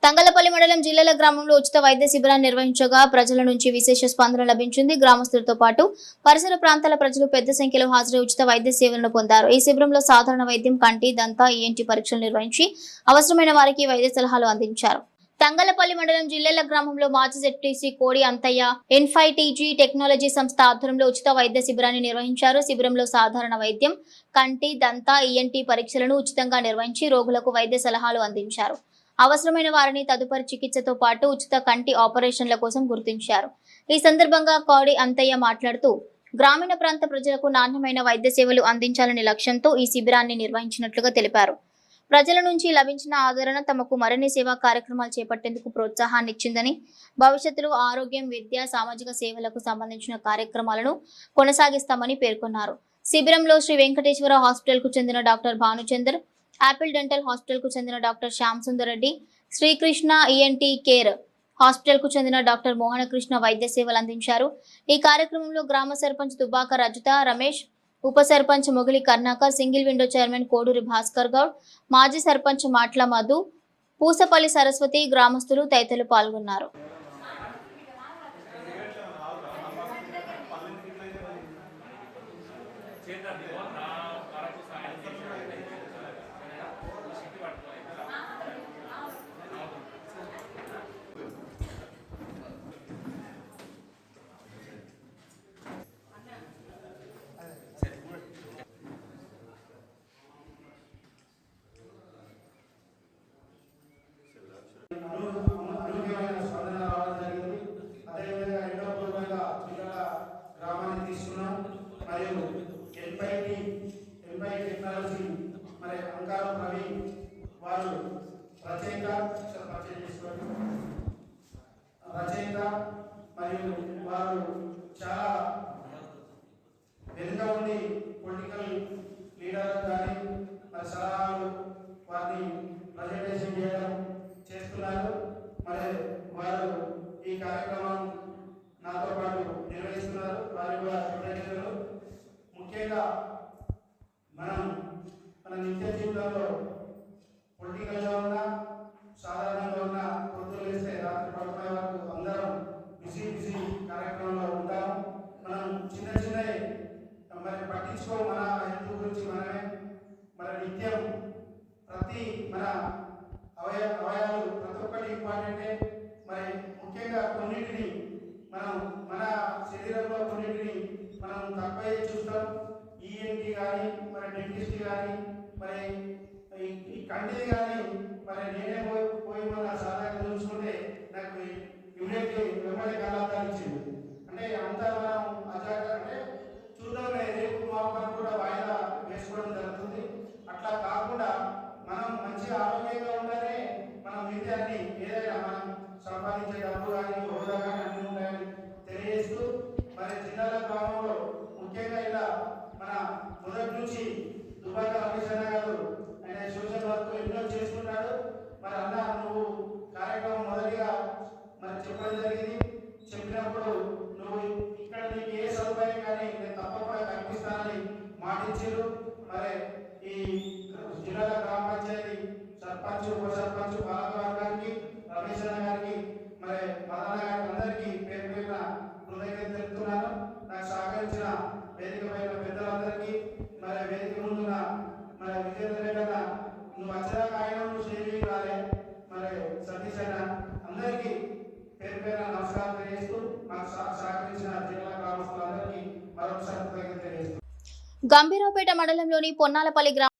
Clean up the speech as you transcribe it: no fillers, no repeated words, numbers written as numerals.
తంగలపల్లి మండలం జిల్లాల గ్రామంలో ఉచిత వైద్య శిబిరాన్ని నిర్వహించగా ప్రజల నుంచి విశేష స్పందన లభించింది. గ్రామస్తులతో పాటు పరిసర ప్రాంతాల ప్రజలు పెద్ద సంఖ్యలో హాజరై ఉచిత వైద్య సేవలను పొందారు. ఈ శిబిరంలో సాధారణ వైద్యం, కంటి, దంత, ఈఎన్టీ పరీక్షలు నిర్వహించి అవసరమైన వారికి వైద్య సలహాలు అందించారు. తంగలపల్లి మండలం జిల్లెల గ్రామంలో మాజీ జెడ్పీటీసీ కోడి అంతయ్య ఎన్ఫైటీజీ టెక్నాలజీ సంస్థ ఆధ్వర్యంలో ఉచిత వైద్య శిబిరాన్ని నిర్వహించారు. శిబిరంలో సాధారణ వైద్యం, కంటి, దంత, ఈఎన్టీ పరీక్షలను ఉచితంగా నిర్వహించి రోగులకు వైద్య సలహాలు అందించారు. అవసరమైన వారిని తదుపరి చికిత్సతో పాటు ఉచిత కంటి ఆపరేషన్ల కోసం గుర్తించారు. ఈ సందర్భంగా కోడి అంతయ్య మాట్లాడుతూ గ్రామీణ ప్రాంత ప్రజలకు నాణ్యమైన వైద్య సేవలు అందించాలనే లక్ష్యంతో ఈ శిబిరాన్ని నిర్వహించినట్లుగా తెలిపారు. ప్రజల నుంచి లభించిన ఆదరణ తమకు మరిన్ని సేవా కార్యక్రమాలు చేపట్టేందుకు ప్రోత్సాహాన్ని ఇచ్చిందని, భవిష్యత్తులో ఆరోగ్యం, విద్య, సామాజిక సేవలకు సంబంధించిన కార్యక్రమాలను కొనసాగిస్తామని పేర్కొన్నారు. శిబిరంలో శ్రీ వెంకటేశ్వర హాస్పిటల్ కు చెందిన doctor Bhanuchander, Apple dental hospital కు చెందిన doctor Shyam Sundar Reddy, Srikrishna ENT care hospital కు చెందిన డాక్టర్ మోహనకృష్ణ వైద్య సేవలు అందించారు. ఈ కార్యక్రమంలో గ్రామ సర్పంచ్ దుబ్బాక రజిత రమేష్, ఉప sarpanch Mogili Karunakar, single window chairman Koduri Bhaskar Goud, మాజీ సర్పంచ్ మాట్ల మధు, పూసపల్లి సరస్వతి, గ్రామస్తులు తదితరులు పాల్గొన్నారు. టెక్నాలజీ మరి అంకారం రవి వారు రచయిత మరియు వారు చాలా వెనుక ఉండి పొలిటికల్ లీడర్ కానీ మరి సలహాలు వారిని ప్రజెంటేషన్ చేయడం చేస్తున్నారు. మరి వారు ఈ కార్యక్రమం నాతో పాటు నిర్వహిస్తున్నారు. వారి కూడా కృతజ్ఞతలు. ముఖ్యంగా మన నిత్య జీవితంలో పొలిటికల్గా ఉన్న, సాధారణంగా ఉన్న, పొద్దులు వేస్తే రాత్రి పడుకునే వరకు అందరం బిజీ కార్యక్రమంలో ఉంటాము. మనం చిన్న మరి పట్టించుకో మన హెల్త్ గురించి మనమే. మరి నిత్యం ప్రతి మన అవయవాలు ప్రతి ఒక్కటి ఇంపార్టెంటే. మరి ముఖ్యంగా కొన్నిటిని మన శరీరంలో కొన్నిటిని మనం తక్కువ చూస్తాం. ఈఎన్టీ కానీ, మరి డెంటిస్ట్ కానీ, మరి ఈ కంటిది కానీ, మరి నేనే పోయి మన సాధారణ చూసుకుంటే నాకు ఇమీడియట్లీ వెంబడి కళ్ళద్దాలు ఇచ్చింది. అంటే అంతా మనం అంటే చూద్దామే, రేపు మాపని కూడా వాయిదా వేసుకోవడం జరుగుతుంది. అట్లా కాకుండా మనం మంచి ఆరోగ్యంగా ఉండాలి. మనం మిగతాన్ని ఏదైనా మనం సంపాదించే డబ్బు కానీ, హోదా కానీ అన్ని ఉంటాయని తెలియజేస్తూ, మరి జిల్లాల గ్రామంలో ముఖ్యంగా ఇలా మన మొదటి నుంచి దుబ్బాక రమేష్ అన్న గారు ఆయన సోషల్ వర్క్ ఎన్నో చేస్తున్నాడు. మరి అన్న నువ్వు కార్యక్రమం మొదటిగా మరి చెప్పడం జరిగింది. చెప్పినప్పుడు నువ్వు ఇక్కడ నీకు ఏ సదుపాయం కానీ నేను తప్పకుండా కల్పిస్తానని మాటించారు. మరి ఈ జిల్లాల గ్రామ పంచాయతీ సర్పంచ్, ఉప సర్పంచ్, పాలక వర్గానికి, రమేష్ అన్న గారికి, మరి మదన్న గారికి అందరికీ పేరు పేరున కృతజ్ఞత తెలుపుతున్నాను. నాకు సహకరించిన వేదిక పైన పెద్దలందరికీ, మరి వేదిక ముందున్న మరి విజేందర్ రెడ్డి అన్న, నువ్వు వచ్చాక ఆయన నువ్వు స్టేజీ రాలే, మరి సతీష్ అన్న, అందరికీ పేరు పేరున నమస్కారం తెలియజేస్తూ మాకు సహకరించిన జిల్లా గ్రామస్తులందరికీ మరొకసారి కృతజ్ఞత తెలియజేస్తూ గంభీరావుపేట మండలంలోని పొన్నాలపల్లి